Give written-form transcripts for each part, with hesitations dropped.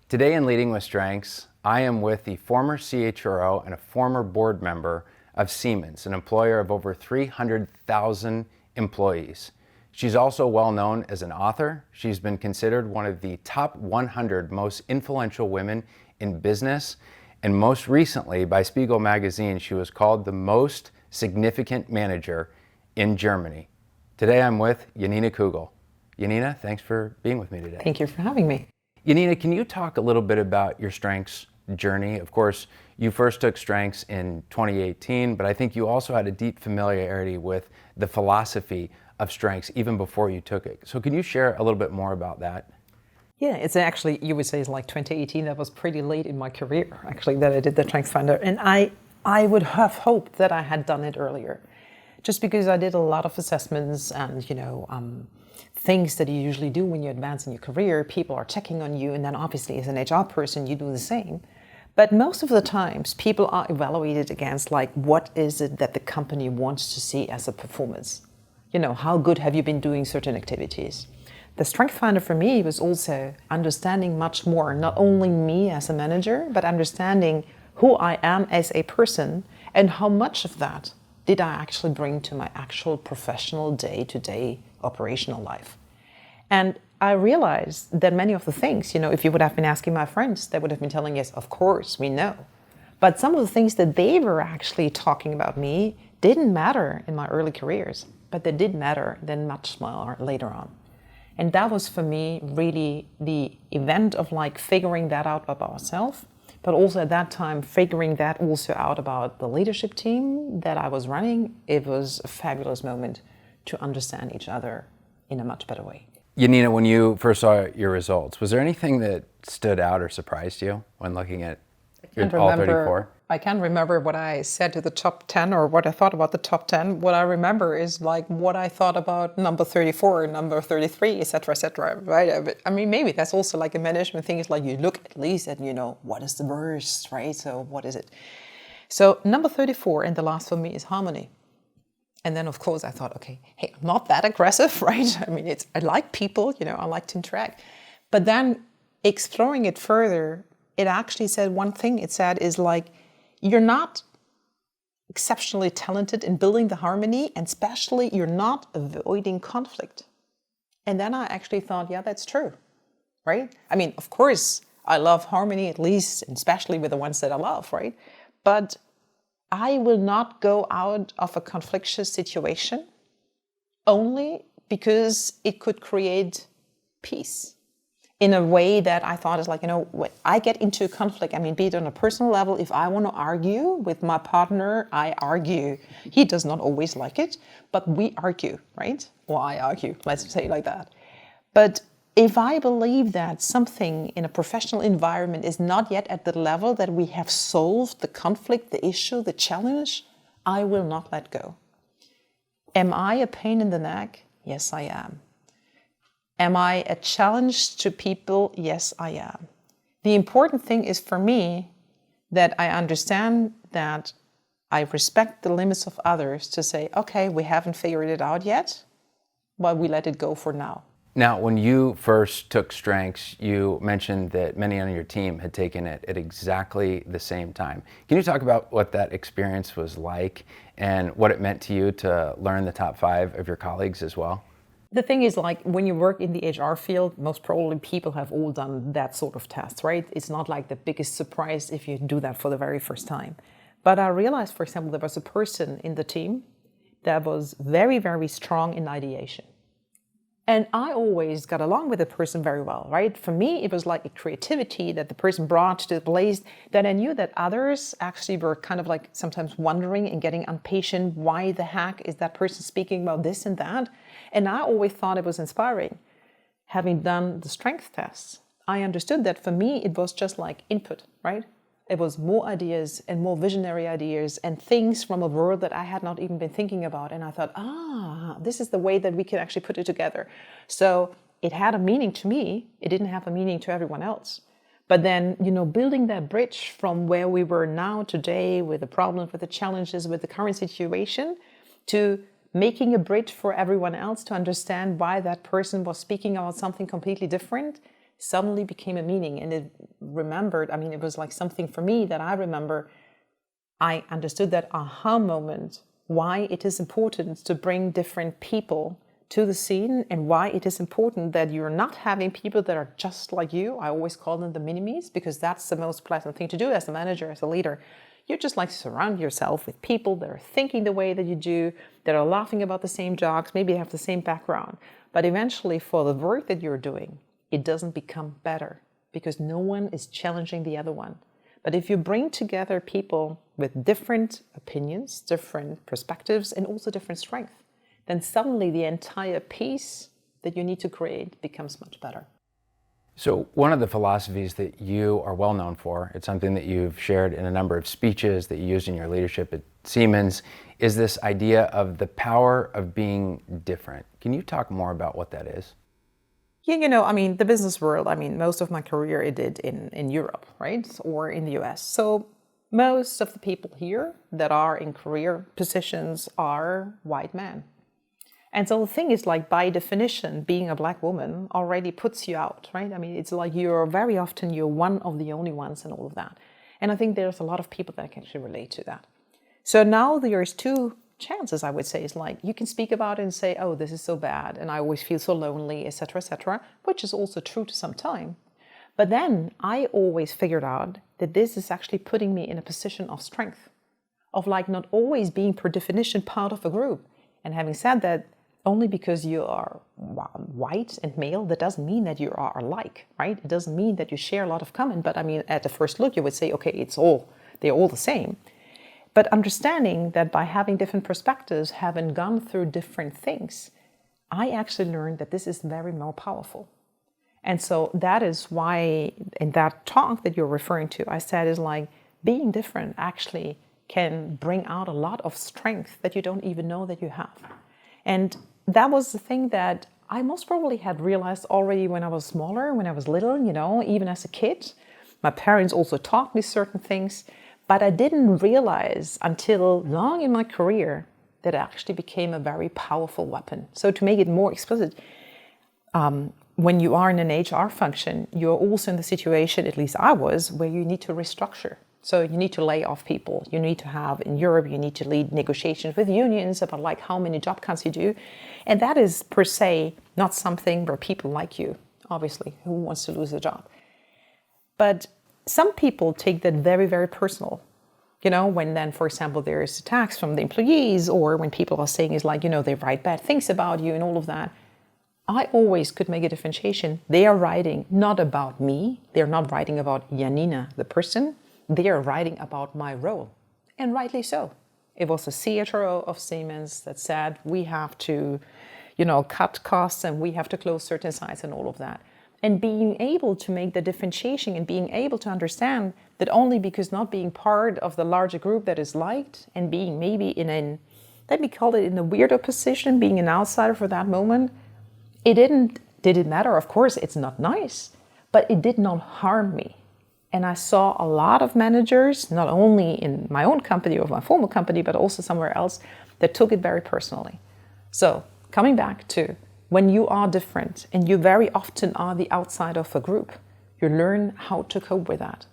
Today in Leading with Strengths, I am with the former CHRO and a former board member of Siemens, an employer of over 300,000 employees. She's also well known as an author. She's been considered one of the top 100 most influential women in business. And most recently, by Spiegel magazine, she was called the most significant manager in Germany. Today I'm with Janina Kugel. Janina, thanks for being with me today. Thank you for having me. Janina, can you talk a little bit about your strengths journey? Of course, you first took strengths in 2018, but I think you also had a deep familiarity with the philosophy of strengths even before you took it. So can you share a little bit more about that? Yeah, it's actually, you would say it's like 2018. That was pretty late in my career, actually, that I did the Strengths Finder. And I would have hoped that I had done it earlier, just because I did a lot of assessments and, things that you usually do when you advance in your career. People are checking on you, and then obviously as an HR person, you do the same. But most of the times, people are evaluated against what is it that the company wants to see as a performance? How good have you been doing certain activities? The Strength Finder for me was also understanding much more, not only me as a manager, but understanding who I am as a person and how much of that did I actually bring to my actual professional day-to-day operational life. And I realized that many of the things, if you would have been asking my friends, they would have been telling us, of course, we know. But some of the things that they were actually talking about me didn't matter in my early careers, but they did matter then much more later on. And that was for me really the event of figuring that out about ourselves, but also at that time figuring that also out about the leadership team that I was running. It was a fabulous moment to understand each other in a much better way. Janina, when you first saw your results, was there anything that stood out or surprised you when looking at all 34? I can't remember what I said to the top 10 or what I thought about the top 10. What I remember is what I thought about number 34, number 33, etc., right? I mean, maybe that's also a management thing. It's you look at least at, what is the worst, right? So what is it? So number 34 and the last for me is harmony. And then, of course, I thought, okay, hey, I'm not that aggressive, right? I mean, I like people, I like to interact. But then exploring it further, it actually said one thing. It said is you're not exceptionally talented in building the harmony, and especially you're not avoiding conflict. And then I actually thought, yeah, that's true, right? I mean, of course, I love harmony, at least, and especially with the ones that I love, right? But I will not go out of a conflictuous situation only because it could create peace in a way that I thought is when I get into a conflict, I mean, be it on a personal level, if I want to argue with my partner, I argue. He does not always like it, but we argue, right? Or I argue, let's say it like that. But if I believe that something in a professional environment is not yet at the level that we have solved the conflict, the issue, the challenge, I will not let go. Am I a pain in the neck? Yes, I am. Am I a challenge to people? Yes, I am. The important thing is for me that I understand that I respect the limits of others to say, okay, we haven't figured it out yet, but we let it go for now. Now, when you first took strengths, you mentioned that many on your team had taken it at exactly the same time. Can you talk about what that experience was like and what it meant to you to learn the top 5 of your colleagues as well? The thing is, when you work in the HR field, most probably people have all done that sort of test, right? It's not the biggest surprise if you do that for the very first time. But I realized, for example, there was a person in the team that was very, very strong in ideation. And I always got along with the person very well, right? For me, it was a creativity that the person brought to the place that I knew that others actually were kind of sometimes wondering and getting impatient. Why the heck is that person speaking about this and that? And I always thought it was inspiring. Having done the strength tests, I understood that for me, it was just input, right? It was more ideas and more visionary ideas and things from a world that I had not even been thinking about. And I thought, this is the way that we can actually put it together. So it had a meaning to me. It didn't have a meaning to everyone else. But then, building that bridge from where we were now today with the problems, with the challenges, with the current situation, to making a bridge for everyone else to understand why that person was speaking about something completely different, suddenly became a meaning. And it was like something for me that I remember. I understood that aha moment, why it is important to bring different people to the scene, and why it is important that you're not having people that are just like you. I always call them the minimes, because that's the most pleasant thing to do as a manager, as a leader. You just like to surround yourself with people that are thinking the way that you do, that are laughing about the same jokes, maybe have the same background. But eventually, for the work that you're doing, it doesn't become better because no one is challenging the other one. But if you bring together people with different opinions, different perspectives, and also different strengths, then suddenly the entire piece that you need to create becomes much better. So one of the philosophies that you are well known for, it's something that you've shared in a number of speeches that you used in your leadership at Siemens, is this idea of the power of being different. Can you talk more about what that is? Yeah, the business world, most of my career I did in Europe, right? Or in the US. So most of the people here that are in career positions are white men. And so the thing is, like, by definition, being a black woman already puts you out, right? It's like you're one of the only ones and all of that. And I think there's a lot of people that can actually relate to that. So now there's two chances, I would say, is like you can speak about it and say, oh, this is so bad, and I always feel so lonely, etc., which is also true to some time. But then I always figured out that this is actually putting me in a position of strength, of like not always being per definition part of a group. And having said that, only because you are white and male, that doesn't mean that you are alike, right? It doesn't mean that you share a lot of common, but at the first look, you would say, okay, they're all the same. But understanding that by having different perspectives, having gone through different things, I actually learned that this is very more powerful. And so that is why in that talk that you're referring to, I said is like being different actually can bring out a lot of strength that you don't even know that you have. And that was the thing that I most probably had realized already when I was smaller, when I was little, even as a kid. My parents also taught me certain things, but I didn't realize until long in my career that it actually became a very powerful weapon. So to make it more explicit, when you are in an HR function, you're also in the situation, at least I was, where you need to restructure. So you need to lay off people. You need to have, in Europe, you need to lead negotiations with unions about like how many job cuts you do. And that is per se not something where people like you, obviously, who wants to lose a job. But some people take that very, very personal. When then, for example, there is attacks from the employees, or when people are saying is like, they write bad things about you and all of that. I always could make a differentiation. They are writing not about me. They're not writing about Janina, the person. They are writing about my role, and rightly so. It was the CHRO of Siemens that said we have to, cut costs and we have to close certain sites and all of that. And being able to make the differentiation and being able to understand that only because not being part of the larger group that is liked and being maybe in let me call it in a weirdo position, being an outsider for that moment, did it matter? Of course, it's not nice, but it did not harm me. And I saw a lot of managers, not only in my own company or my former company, but also somewhere else, that took it very personally. So coming back to when you are different and you very often are the outside of a group, you learn how to cope with that.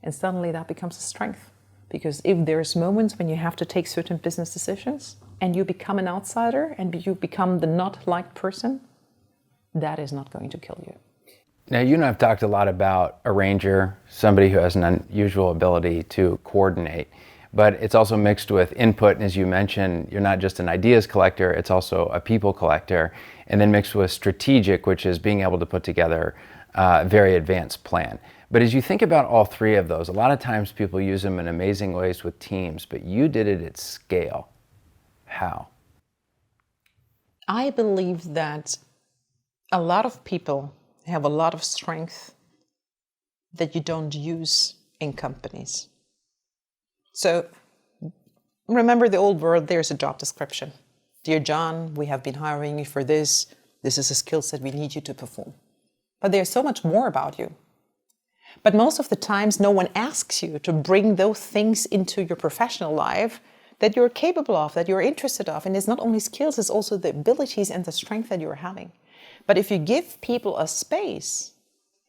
And suddenly that becomes a strength. Because if there's moments when you have to take certain business decisions and you become an outsider and you become the not liked person, that is not going to kill you. Now, you and I have talked a lot about a ranger, somebody who has an unusual ability to coordinate, but it's also mixed with input. And as you mentioned, you're not just an ideas collector, it's also a people collector, and then mixed with strategic, which is being able to put together a very advanced plan. But as you think about all three of those, a lot of times people use them in amazing ways with teams, but you did it at scale. How? I believe that a lot of people have a lot of strength that you don't use in companies. So remember the old word, there's a job description. Dear John, we have been hiring you for this. This is a skill set we need you to perform. But there's so much more about you. But most of the times, no one asks you to bring those things into your professional life that you're capable of, that you're interested of. And it's not only skills, it's also the abilities and the strength that you're having. But if you give people a space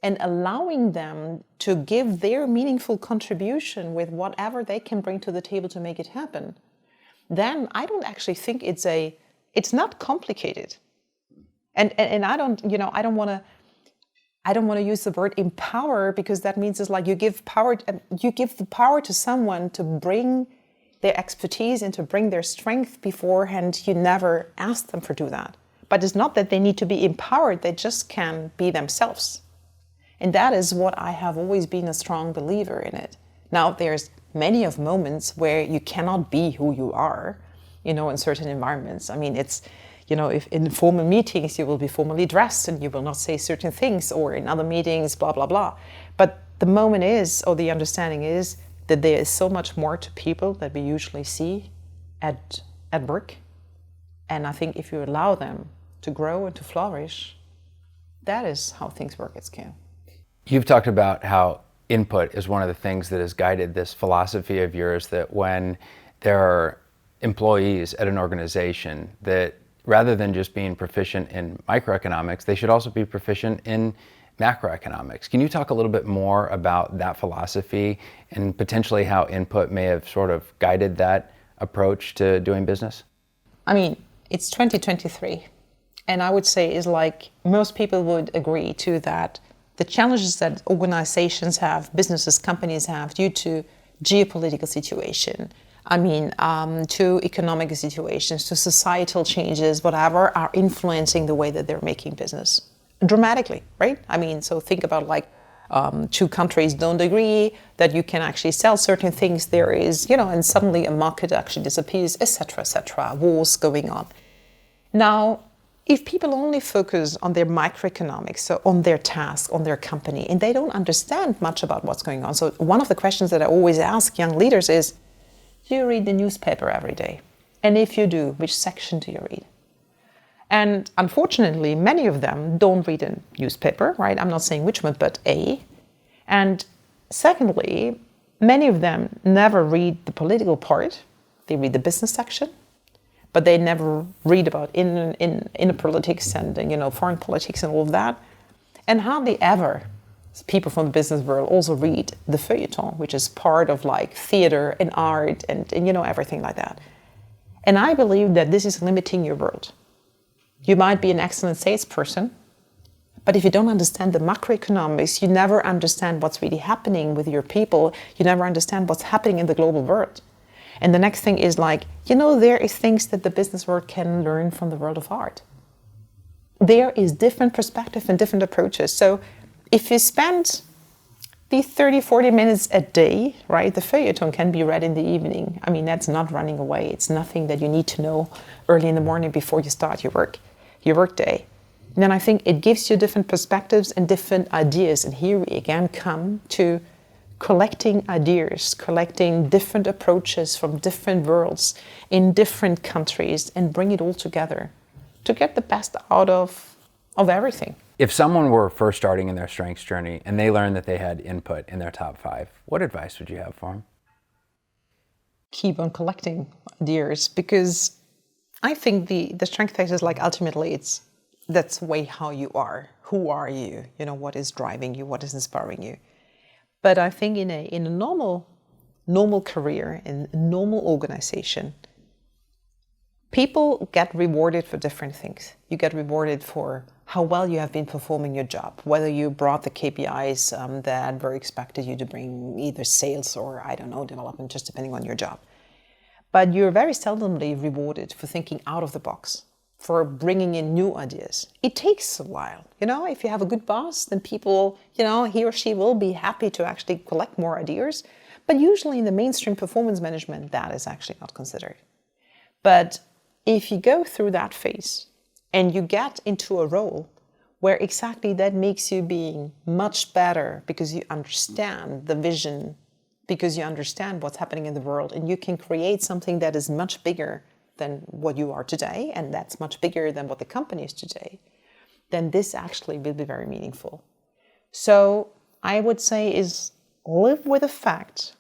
and allowing them to give their meaningful contribution with whatever they can bring to the table to make it happen, then I don't actually think it's not complicated. And I don't want to use the word empower, because that means it's like you give the power to someone to bring their expertise and to bring their strength beforehand. You never ask them to do that. But it's not that they need to be empowered, they just can be themselves. And that is what I have always been a strong believer in it. Now, there's many of moments where you cannot be who you are, in certain environments. I mean, it's, if in formal meetings you will be formally dressed and you will not say certain things, or in other meetings, blah, blah, blah. But the moment is, or the understanding is, that there is so much more to people that we usually see at work. And I think if you allow them to grow and to flourish, that is how things work at scale. You've talked about how input is one of the things that has guided this philosophy of yours, that when there are employees at an organization, that rather than just being proficient in microeconomics, they should also be proficient in macroeconomics. Can you talk a little bit more about that philosophy and potentially how input may have sort of guided that approach to doing business? I mean, it's 2023, and I would say is like most people would agree to that the challenges that organizations have, businesses, companies have due to geopolitical situation, to economic situations, to societal changes, whatever, are influencing the way that they're making business dramatically, right? So think about two countries don't agree that you can actually sell certain things. There is, and suddenly a market actually disappears, etc., wars going on. Now, if people only focus on their microeconomics, so on their task, on their company, and they don't understand much about what's going on. So one of the questions that I always ask young leaders is, do you read the newspaper every day? And if you do, which section do you read? And unfortunately, many of them don't read a newspaper, right? I'm not saying which one, but A. And secondly, many of them never read the political part. They read the business section, but they never read about inner politics and foreign politics and all of that. And hardly ever people from the business world also read the feuilleton, which is part of theater and art and everything like that. And I believe that this is limiting your world. You might be an excellent salesperson, but if you don't understand the macroeconomics, you never understand what's really happening with your people. You never understand what's happening in the global world. And the next thing is there is things that the business world can learn from the world of art. There is different perspective and different approaches. So if you spend these 30, 40 minutes a day, right, the feuilleton can be read in the evening. That's not running away. It's nothing that you need to know early in the morning before you start your work day. And then I think it gives you different perspectives and different ideas. And here we again come to collecting ideas, collecting different approaches from different worlds in different countries, and bring it all together to get the best out of everything. If someone were first starting in their strengths journey and they learned that they had input in their top 5, what advice would you have for them? Keep on collecting ideas, because I think the strength phase is ultimately that's way how you are. Who are you? What is driving you? What is inspiring you? But I think in a normal career, in a normal organization, people get rewarded for different things. You get rewarded for how well you have been performing your job, whether you brought the KPIs that were expected you to bring, either sales or, development, just depending on your job. But you're very seldomly rewarded for thinking out of the box, for bringing in new ideas. It takes a while. If you have a good boss, then people, he or she will be happy to actually collect more ideas. But usually in the mainstream performance management, that is actually not considered. But if you go through that phase and you get into a role where exactly that makes you being much better because you understand the vision, because you understand what's happening in the world, and you can create something that is much bigger than what you are today, and that's much bigger than what the company is today, then this actually will be very meaningful. So I would say is live with the fact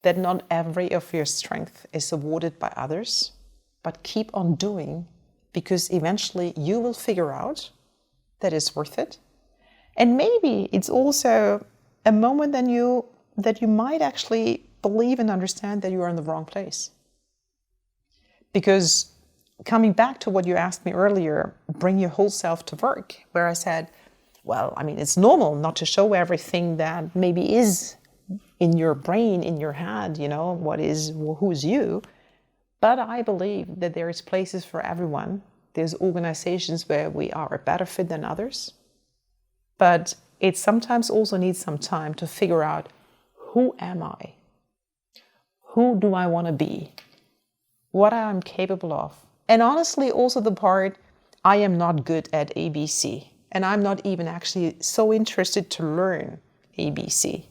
that not every of your strength is awarded by others, but keep on doing, because eventually you will figure out that it's worth it. And maybe it's also a moment that you might actually believe and understand that you are in the wrong place. Because coming back to what you asked me earlier, bring your whole self to work, where I said, well, I mean, it's normal not to show everything that maybe is in your brain, in your head, who's you. But I believe that there is places for everyone. There's organizations where we are a better fit than others. But it sometimes also needs some time to figure out, who am I? Who do I want to be? What I'm capable of? And honestly, also the part, I am not good at ABC. And I'm not even actually so interested to learn ABC.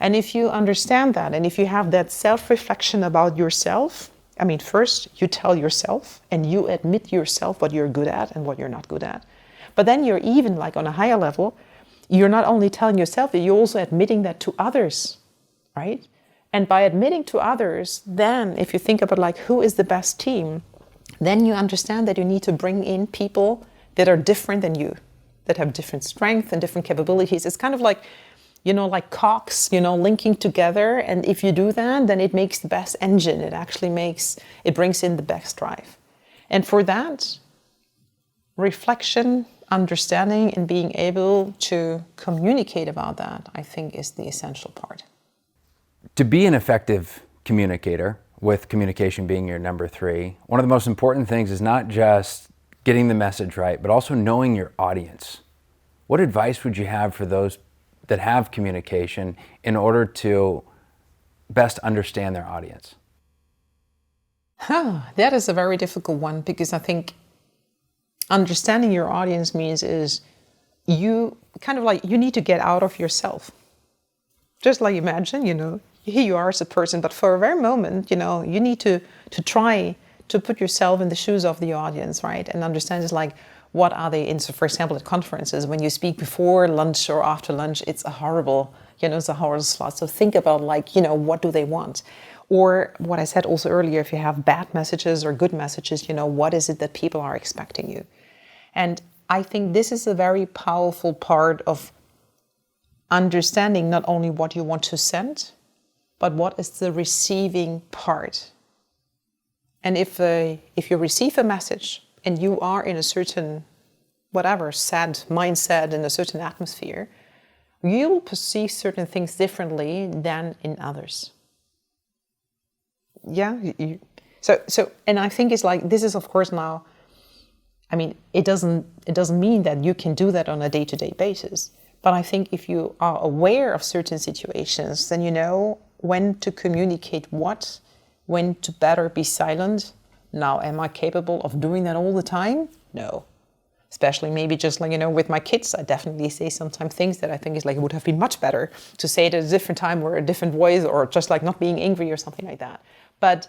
And if you understand that, and if you have that self-reflection about yourself, I mean, first you tell yourself and you admit yourself what you're good at and what you're not good at. But then you're even like on a higher level, you're not only telling yourself, you're also admitting that to others, right? And by admitting to others, then if you think about like who is the best team, then you understand that you need to bring in people that are different than you, that have different strengths and different capabilities. It's kind of like, like cogs, linking together. And if you do that, then it makes the best engine. It brings in the best drive. And for that, reflection, understanding, and being able to communicate about that, I think, is the essential part. To be an effective communicator, with communication being your number 3, one of the most important things is not just getting the message right, but also knowing your audience. What advice would you have for those that have communication in order to best understand their audience? That is a very difficult one, because I think understanding your audience means is you need to get out of yourself. Just like imagine, here you are as a person, but for a very moment, you need to try to put yourself in the shoes of the audience, right? And understand is like, what are they in? So for example, at conferences, when you speak before lunch or after lunch, it's a horrible slot. So think about what do they want? Or what I said also earlier, if you have bad messages or good messages, what is it that people are expecting you? And I think this is a very powerful part of understanding not only what you want to send, but what is the receiving part. And if you receive a message and you are in a certain, sad mindset, in a certain atmosphere, you will perceive certain things differently than in others. Yeah. So, and I think it's like, this is of course now, I mean, it doesn't mean that you can do that on a day-to-day basis. But I think if you are aware of certain situations, then you know when to communicate what, when to better be silent. Now, am I capable of doing that all the time? No. Especially maybe just with my kids, I definitely say sometimes things that I think is it would have been much better to say it at a different time or a different voice, or just not being angry or something like that. But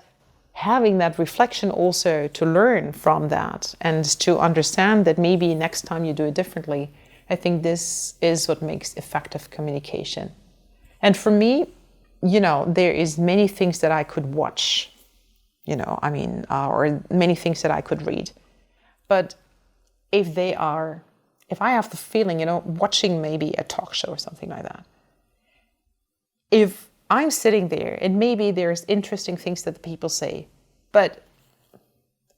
having that reflection also to learn from that and to understand that maybe next time you do it differently, I think this is what makes effective communication. And for me, there is many things that I could watch, or many things that I could read. But if I have the feeling, watching maybe a talk show or something like that, if I'm sitting there and maybe there's interesting things that the people say, but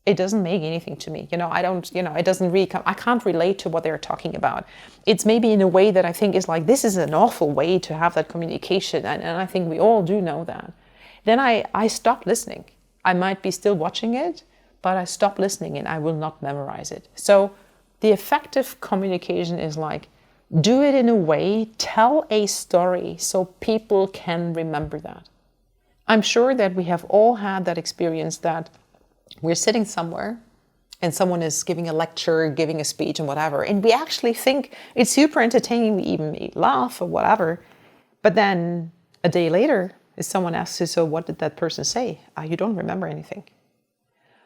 it doesn't make anything to me. It doesn't really I can't relate to what they're talking about. It's maybe in a way that I think is this is an awful way to have that communication. And I think we all do know that. Then I stop listening. I might be still watching it, but I stop listening and I will not memorize it. So the effective communication is do it in a way, tell a story so people can remember that. I'm sure that we have all had that experience that we're sitting somewhere and someone is giving a lecture, giving a speech and whatever, and we actually think it's super entertaining, we even may laugh or whatever, but then a day later, if someone asks you, so what did that person say? You don't remember anything.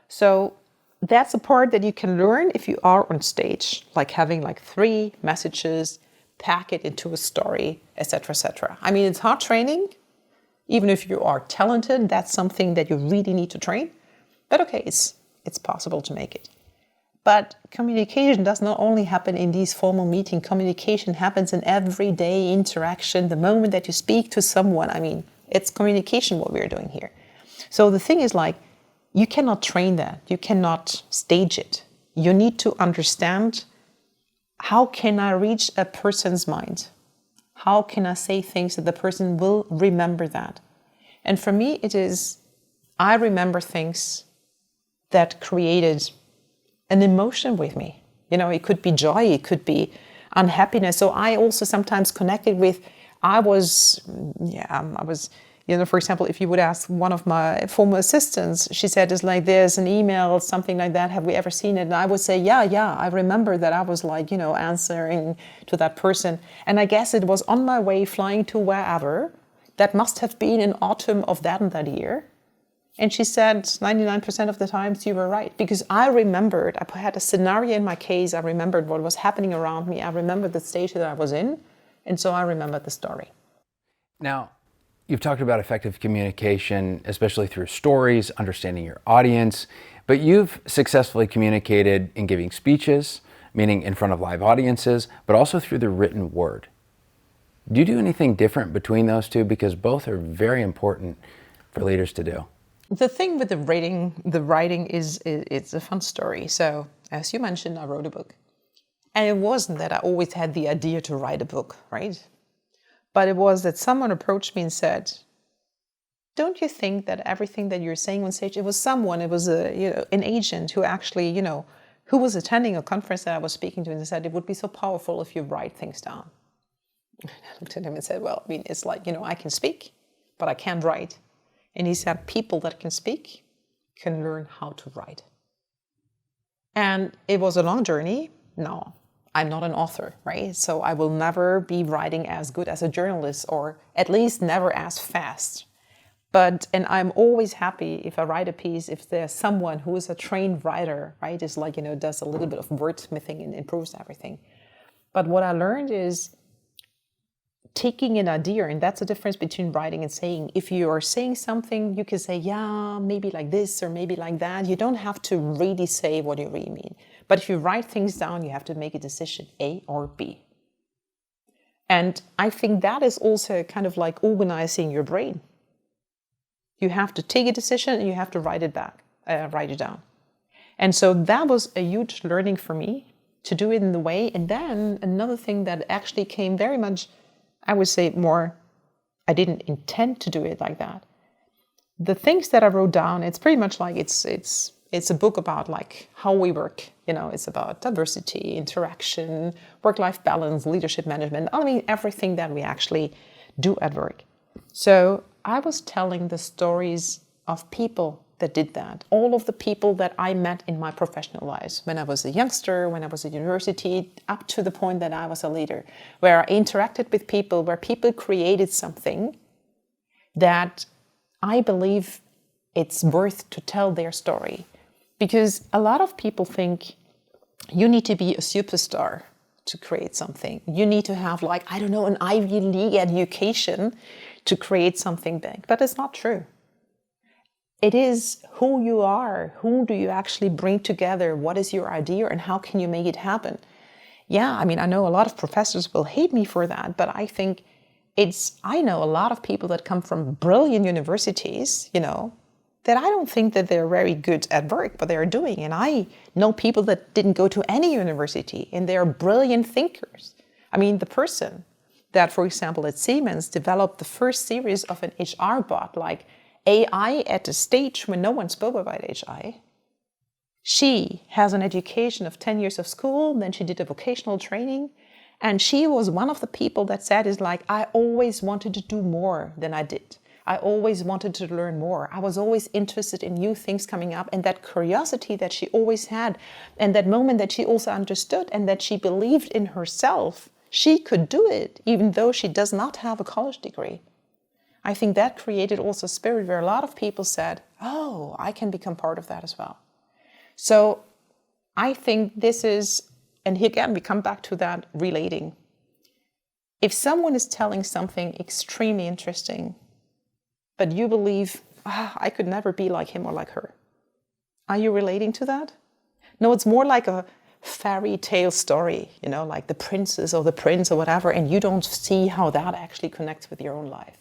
So that's a part that you can learn if you are on stage, having 3 messages, pack it into a story, etc., etc. I mean, it's hard training, Even if you are talented, that's something that you really need to train. But okay, it's possible to make it. But communication does not only happen in these formal meetings. Communication happens in everyday interaction. The moment that you speak to someone, I mean, it's communication what we're doing here. So the thing is like, you cannot train that. You cannot stage it. You need to understand, how can I reach a person's mind? How can I say things that the person will remember that? And for me, it is, I remember things that created an emotion with me. You know, it could be joy, it could be unhappiness. So I also sometimes connected with, I was, you know, for example, if you would ask one of my former assistants, she said, it's like, there's an email, something like that. Have we ever seen it? And I would say, yeah, I remember that I was like, you know, answering to that person. And I guess it was on my way flying to wherever. That must have been in autumn of that and that year. And she said, 99% of the times you were right. Because I remembered, I had a scenario in my case. I remembered what was happening around me. I remembered the stage that I was in. And so I remembered the story. Now, you've talked about effective communication, especially through stories, understanding your audience, but you've successfully communicated in giving speeches, meaning in front of live audiences, but also through the written word. Do you do anything different between those two? Because both are very important for leaders to do. The thing with the writing is it's a fun story. So as you mentioned, I wrote a book. And it wasn't that I always had the idea to write a book, right? But it was that someone approached me and said, don't you think that everything that you're saying on stage, it was an agent who actually, you know, who was attending a conference that I was speaking to, and they said, it would be so powerful if you write things down. And I looked at him and said, well, I mean, it's like, you know, I can speak, but I can't write. And he said, people that can speak can learn how to write. And it was a long journey. No, I'm not an author, right? So I will never be writing as good as a journalist, or at least never as fast. And I'm always happy if I write a piece, if there's someone who is a trained writer, right? Is like, you know, does a little bit of wordsmithing and improves everything. But what I learned is taking an idea, and that's the difference between writing and saying. If you are saying something, you can say, yeah, maybe like this or maybe like that. You don't have to really say what you really mean. But if you write things down, you have to make a decision, A or B. And I think that is also kind of like organizing your brain. You have to take a decision and you have to write it down. And so that was a huge learning for me, to do it in the way. And then another thing that actually came very much, I would say more, I didn't intend to do it like that. The things that I wrote down, it's pretty much like it's a book about like how we work. You know, it's about diversity, interaction, work-life balance, leadership management. I mean, everything that we actually do at work. So I was telling the stories of people that did that. All of the people that I met in my professional lives, when I was a youngster, when I was at university, up to the point that I was a leader, where I interacted with people, where people created something that I believe it's worth to tell their story. Because a lot of people think you need to be a superstar to create something. You need to have like, I don't know, an Ivy League education to create something big. But it's not true. It is who you are. Who do you actually bring together? What is your idea and how can you make it happen? Yeah, I mean, I know a lot of professors will hate me for that, but I think I know a lot of people that come from brilliant universities, you know, that I don't think that they're very good at work, but they're doing. And I know people that didn't go to any university and they're brilliant thinkers. I mean, the person that, for example, at Siemens developed the first series of an HR bot, like AI at a stage when no one spoke about AI. She has an education of 10 years of school, then she did a vocational training, and she was one of the people that said is like, I always wanted to do more than I did. I always wanted to learn more. I was always interested in new things coming up, and that curiosity that she always had, and that moment that she also understood and that she believed in herself, she could do it, even though she does not have a college degree. I think that created also a spirit where a lot of people said, oh, I can become part of that as well. So I think this is, and again, we come back to that relating. If someone is telling something extremely interesting, but you believe, I could never be like him or like her. Are you relating to that? No, it's more like a fairy tale story, like the princess or the prince or whatever, and you don't see how that actually connects with your own life.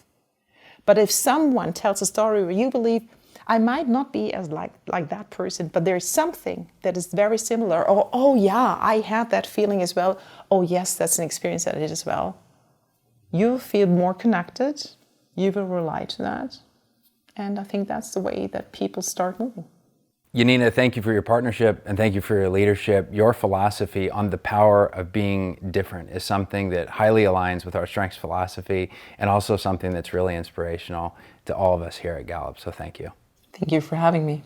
But if someone tells a story where you believe, I might not be as like that person, but there's something that is very similar, or, oh yeah, I had that feeling as well. Oh yes, that's an experience that I did as well. You feel more connected, you will rely to that. And I think that's the way that people start moving. Janina, thank you for your partnership and thank you for your leadership. Your philosophy on the power of being different is something that highly aligns with our Strengths philosophy and also something that's really inspirational to all of us here at Gallup. So thank you. Thank you for having me.